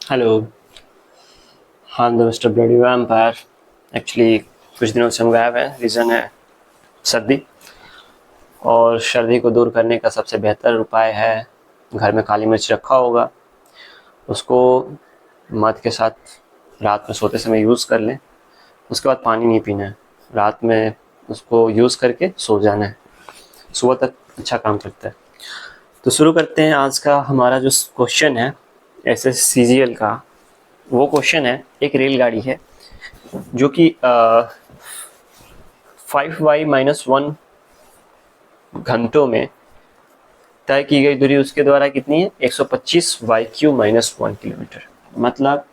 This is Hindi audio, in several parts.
हेलो। हाँ the mister bloody vampire. Actually कुछ दिनों से हम गायब हैं, रीज़न है सर्दी। और सर्दी को दूर करने का सबसे बेहतर उपाय है, घर में काली मिर्च रखा होगा, उसको मध के साथ रात में सोते समय यूज़ कर लें। उसके बाद पानी नहीं पीना है, रात में उसको यूज़ करके सो जाना है, सुबह तक अच्छा काम करता है। तो शुरू करते हैं आज का हमारा जो क्वेश्चन है SSCGL का। वो क्वेश्चन है, एक रेलगाड़ी है जो कि 5y-1 घंटों में तय की गई दूरी उसके द्वारा कितनी है? 125y³ - 1 kilometre. मतलब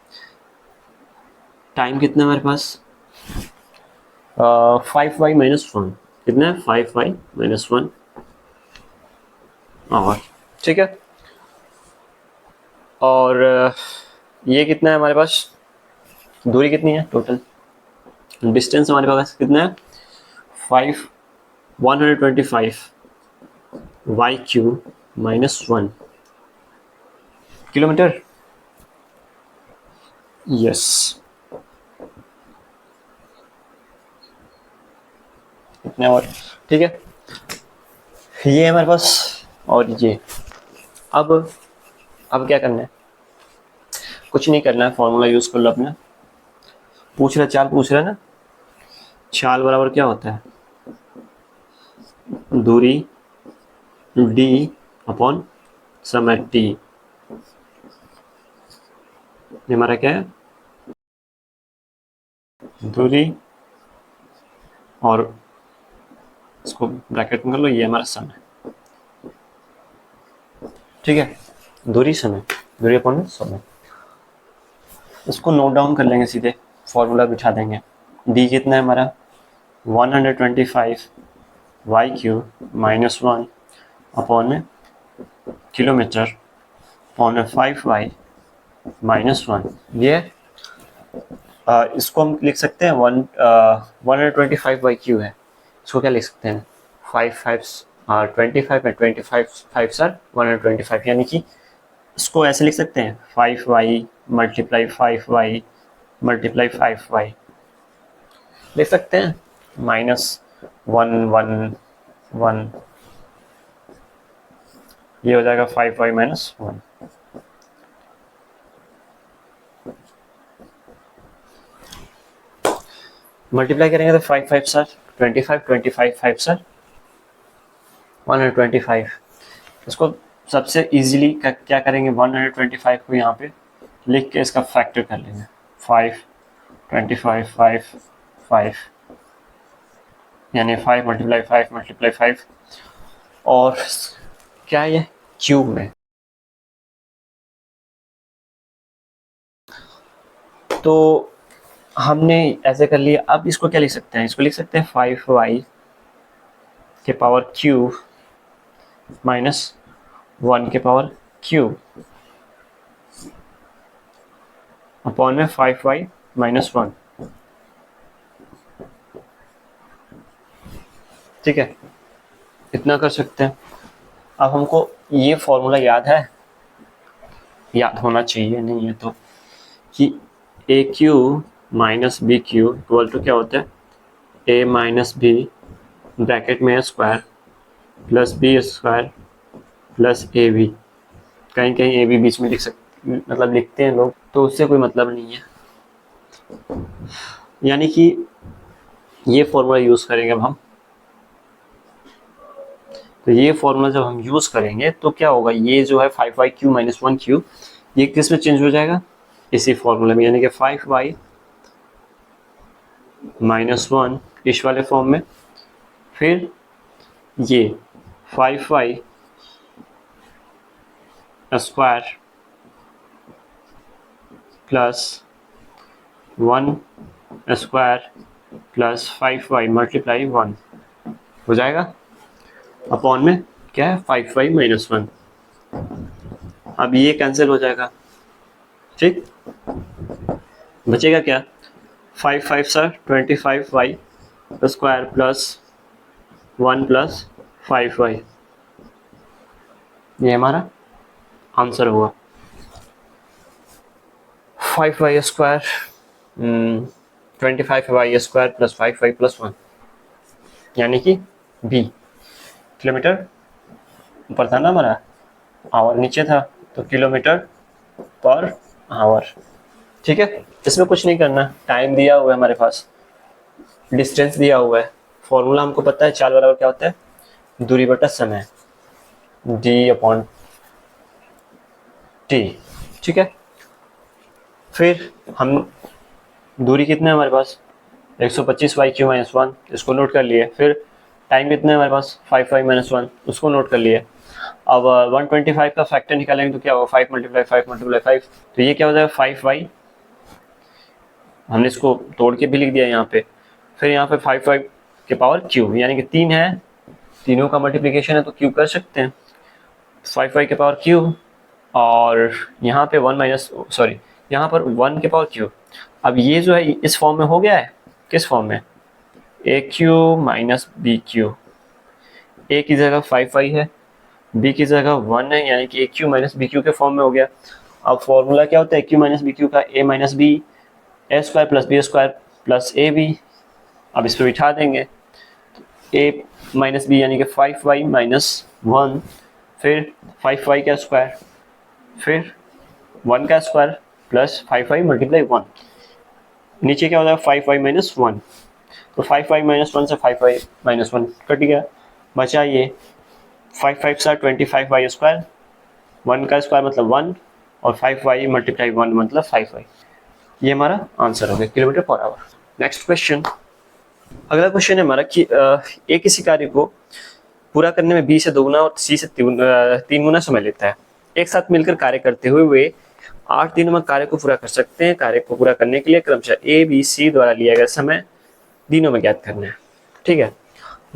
टाइम कितना है हमारे पास? 5y-1 कितना है? 5y-1 और ठीक है। और ये कितना है हमारे पास? दूरी कितनी है टोटल? डिस्टेंस हमारे पास कितना है? 125y³ - 1 kilometre. यस, इतने और ठीक है। ये हमारे पास और ये अब क्या करना है? कुछ नहीं करना है, फॉर्मूला यूज कर लो अपना। चाल पूछ रहा है ना। चाल बराबर क्या होता है? दूरी d अपॉन समय t। ये हमारा क्या है? दूरी, और इसको ब्रैकेट में कर लो, ये हमारा समय। ठीक है, दूरी समय, दूरी अपॉन समय। इसको नोट डाउन कर लेंगे, सीधे फॉर्मूला बिठा देंगे। d कितना है हमारा? 125y³ - 1 upon kilometre upon 5y-1। ये इसको हम लिख सकते हैं 125y³ है। इसको क्या लिख सकते हैं? 5 5 25 है, 25 सर 125, यानी कि इसको ऐसे लिख सकते हैं 5y × 5y × 5y लिख सकते हैं। -1 1 1, ये हो जाएगा 5y-1। मल्टीप्लाई करेंगे तो 5 5 सर 25, 25 5 सर 125। इसको सबसे इजीली क्या करेंगे? 125 को यहाँ पे लिख के इसका फैक्टर कर लेंगे। 5 25 5 5, यानी 5 × 5 × 5। और क्या है ये? क्यूब में। तो हमने ऐसे कर लिया। अब इसको क्या लिख सकते हैं? इसको लिख सकते हैं 5y के पावर क्यूब माइनस 1 के पावर क्यूब अपॉन में 5y-1। ठीक है, इतना कर सकते हैं। अब हमको ये फॉर्मूला याद है, याद होना चाहिए, नहीं है तो, कि AQ - BQ इक्वल टू क्या होता है? A - B ब्रैकेट में square plus B square plus AB। कहीं कहीं AB बीच में लिख सकते, मतलब लिखते हैं लोग, तो उससे कोई मतलब नहीं है। यानी कि ये फॉर्मूला यूज करेंगे अब हम। तो ये फॉर्मूला जब हम यूज करेंगे तो क्या होगा? ये जो है 5y³ - 1 ये किस में चेंज हो जाएगा? इसी फॉर्मूले में, यानी कि 5y-1 इस वाले फॉर्म में। फिर ये 5y square plus 1 square plus 5y × 1 हो जाएगा अपॉन में क्या है? 5y-1। अब ये कैंसिल हो जाएगा, ठीक। बचेगा क्या? 5 5 sir 25y square plus 1 plus 5y। ये हमारा आंसर हुआ। 5y² 25y² plus 5y plus 1 यानी कि b किलोमीटर ऊपर था ना हमारा, आवर नीचे था, तो किलोमीटर पर आवर। ठीक है, इसमें कुछ नहीं करना, टाइम दिया हुआ है हमारे पास, डिस्टेंस दिया हुआ है, फॉर्मूला हमको पता है, चाल बराबर क्या होता है, दूरी बटा समय, d/t। ठीक है, फिर हम दूरी कितना है हमारे पास 125y³ - 1, इसको नोट कर लिए। फिर टाइम कितना है हमारे पास 5y - 1, उसको नोट कर लिए। अब 125 का फैक्टर निकालेंगे तो क्या होगा 5 × 5 × 5, तो ये क्या हो जाएगा 5y, हमने इसको तोड़ के भी लिख दिया यहाँ पे। फिर यहाँ पे 5y के पावर क्यूब, यानी कि 3 है, तीनों का मल्टीप्लिकेशन है तो क्यूब कर सकते हैं, 5y के पावर क्यूब, और यहाँ पे 1 यहाँ पर 1 के पावर क्यूब। अब ये जो है इस फॉर्म में हो गया है, किस फॉर्म में, a³ - b³, a की जगह 5y है, b की जगह 1 है, यानी कि a³ - b³ के फॉर्म में हो गया। अब फॉर्मूला क्या होता है a³ - b³ का, a - b a² + b² + ab। अब इस पर बिठा देंगे, a - b यानी कि 5y - 1, फिर 5y का स्क्वायर, फिर 1 का स्क्वायर प्लस 5y × 1, नीचे क्या हो जाएगा 5y - 1, तो 5y - 1 से 5y - 1 कट गया, बचा ये 5 5 * 25y², 1 का स्क्वायर मतलब 1, और 5y × 1 मतलब 5y। ये हमारा आंसर हो गया, kilometre per hour. Next question, अगला क्वेश्चन है हमारा कि एक किसी कार्य को पूरा करने में b से 2 गुना और c से 3 गुना समय लेता है। एक साथ मिलकर कार्य करते हुए वे 8 दिनों में कार्य को पूरा कर सकते हैं। कार्य को पूरा करने के लिए क्रमशः a, b, c द्वारा लिया गया समय दिनों में ज्ञात करना है। ठीक है,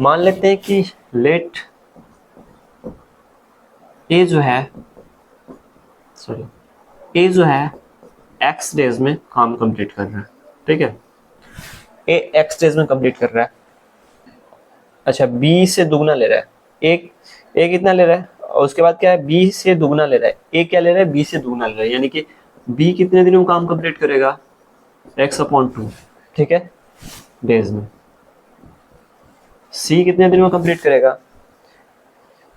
मान लेते हैं कि लेट a जो है x डेज में काम कंप्लीट कर रहा है। ठीक है, a x डेज में कंप्लीट कर रहा है। अच्छा, b से दुगना ले रहा है, a कितना ले रहा है, और उसके बाद क्या है b से दुगना ले रहा है, a क्या ले रहा है b से दुगना ले रहा है, यानी कि b कितने दिनों में काम कंप्लीट करेगा x/2। ठीक है, डेज में। c कितने दिनों में कंप्लीट करेगा,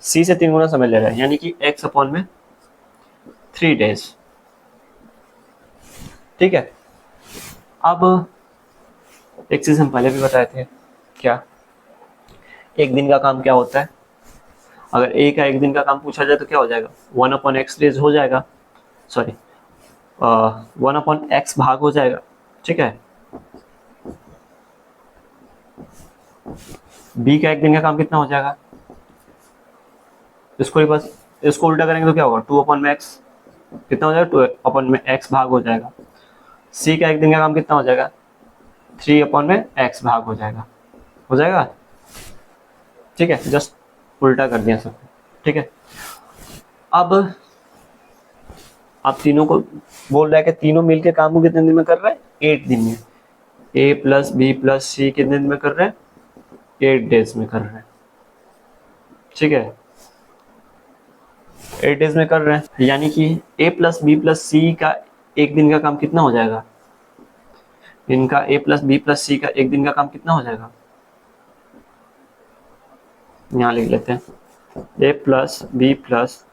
c से 3 गुना समय ले रहा है, यानी कि x/3 डेज। ठीक है, अब एक चीज हम पहले भी बताए थे, क्या, एक दिन का काम क्या होता है, अगर a का एक दिन का काम पूछा जाए तो क्या हो जाएगा 1/x डेज हो जाएगा, 1/x भाग हो जाएगा। ठीक है, b का एक दिन का काम कितना हो जाएगा, इसको उल्टा करेंगे तो क्या होगा 2/x, कितना हो जाएगा 2/x भाग हो जाएगा। c का एक दिन का काम कितना हो जाएगा 3/x भाग हो जाएगा। ठीक है, जस्ट उल्टा कर दिया सब। ठीक है, अब तीनों को बोल रहा है कि तीनों मिलके काम को कितने दिन में कर रहा है 8 दिन में, a + b + c कितने दिन में कर रहा है 8 डेज में कर रहा है। ठीक है, 8 डेज में कर रहे हैं, यानी कि a + b + c का एक दिन का काम कितना हो जाएगा, इनका a + b + c का एक दिन का काम कितना हो जाएगा, यहाँ लिख लेते हैं, a + b +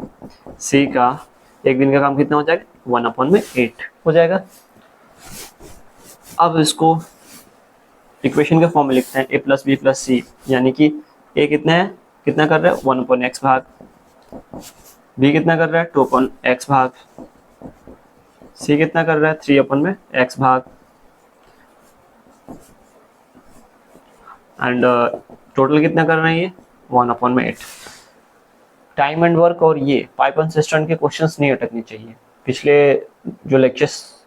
c का एक दिन का काम कितना हो जाएगा 1/8 हो जाएगा। अब इसको इक्वेशन के फॉर्म में लिखते हैं, a + b + c, यानी कि a कितना कर रहा है 1/x भाग, b कितना कर रहा है 2/x भाग, c कितना कर रहा है 3/x भाग, एंड टोटल कितना कर रहे हैं ये 1/8। टाइम एंड वर्क और ये पाइपन सिस्टम के क्वेश्चंस नहीं अटकने चाहिए, पिछले जो लेक्चर्स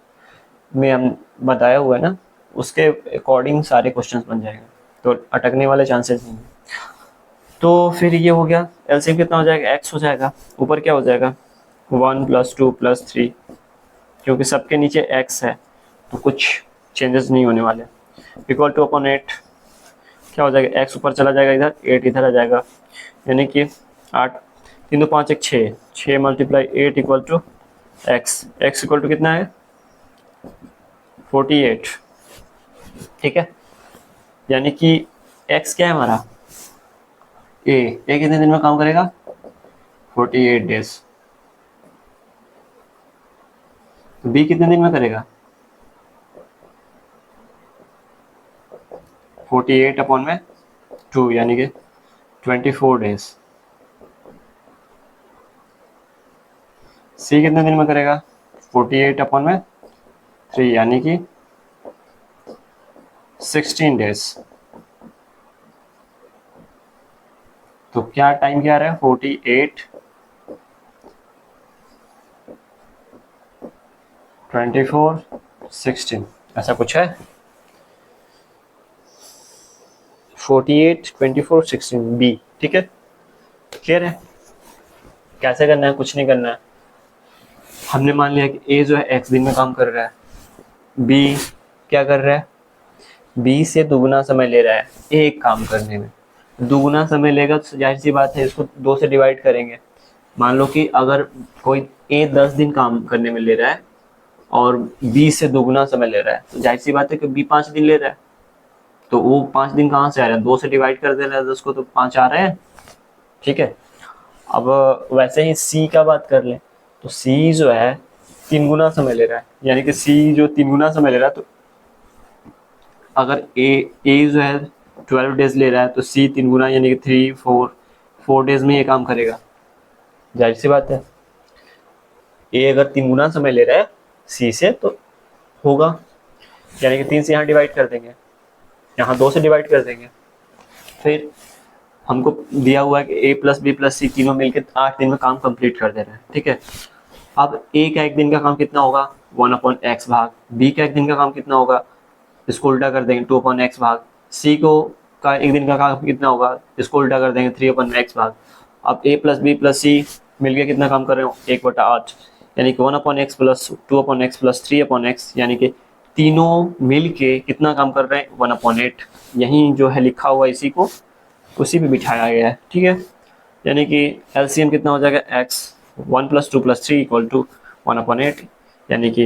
में हम बताया हुआ है ना उसके अकॉर्डिंग सारे क्वेश्चंस बन जाएंगे, तो अटकने वाले चांसेस नहीं है। तो फिर ये हो गया, एलसीएम कितना हो जाएगा x हो जाएगा, ऊपर क्या हो जाएगा 1 + 2 + 3, क्योंकि सबके नीचे x है तो कुछ चेंजेस नहीं होने वाले, इक्वल टू 8 क्या हो जाएगा x ऊपर चला जाएगा, इधर 8 इधर आ जाएगा, यानी कि 8 3 2 5 1 6 × 8 = x, x इक्वल टू कितना है 48, ठीक है। यानी कि x क्या है हमारा, a कितने दिन में काम करेगा, 48 डेज। तो b कितने दिन में करेगा, 48 अपॉन में 2 यानी कि 24 डेज। c कितने दिन में करेगा, 48 अपॉन में 3 यानी कि 16 डेज। तो क्या टाइम क्या आ रहा है, 48 24 16, ऐसा कुछ है। 48 24 16 बी, ठीक है। क्लियर है। कैसे करना है, कुछ नहीं करना है। हमने मान लिया कि ए जो है x दिन में काम कर रहा है, बी क्या कर रहा है, बी से दुगुना समय ले रहा है एक काम करने में। दुगुना समय लेगा तो जाहिर सी बात है इसको 2 से डिवाइड करेंगे। मान लो कि अगर कोई ए 10 दिन काम करने में ले रहा है और बी से दुगुना समय ले रहा है, तो जाहिर सी बात है कि बी 5 दिन ले रहा है, तो वो 5 दिन कहाँ से आ रहे हैं, 2 से डिवाइड कर दे रहा है 10 को, तो 5 आ रहे हैं, ठीक है। अब वैसे ही सी का बात कर लें, तो सी जो है 3 गुना समय ले रहा है, यानी कि सी जो 3 गुना समय ले रहा है, तो अगर ए जो है 12 डेज ले रहा है, तो सी 3 गुना यानी कि 4 डेज में ये काम करेगा। जाहिर सी बात है, ए अगर 3 गुना समय ले रहा है सी से, तो होगा, यानी कि 3 से यहाँ डिवाइड कर देंगे, यहाँ 2 से डिवाइड कर देंगे। फिर हमको दिया हुआ है कि ए प्लस बी प्लस सी तीनों मिलकर 8 दिन में काम कंप्लीट कर दे रहे हैं, ठीक है। अब ए का एक दिन का काम कितना होगा, 1/x भाग, बी का एक दिन का काम कितना होगा, इसको उल्टा कर देंगे 2/x भाग, सी को का एक दिन का काम कितना होगा, इसको उल्टा कर देंगे 3/x भाग। अब ए प्लस बी प्लस सी मिलकर कितना काम कर रहे हो, 1/8, यानी कि 1/x plus 2/x plus 3/x, यानी कि तीनों मिल के कितना काम कर रहे हैं, 1/8। यहीं जो है लिखा हुआ इसी को उसी पे बिठाया गया है, ठीक है। यानी कि एलसीएम कितना हो जाएगा, x 1 + 2 + 3 = 1/8, यानी कि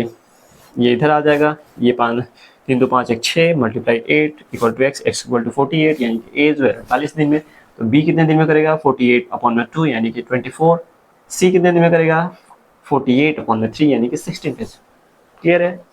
ये इधर आ जाएगा, ये 3 × 5 = 6 × 8 = x, x = 48, यानी कि ए जो है 48 दिन में। तो बी कितने दिन में करेगा, 48/2 यानी कि 24। सी कितने दिन में करेगा, 48/3 यानी कि 16 डेज। क्लियर है।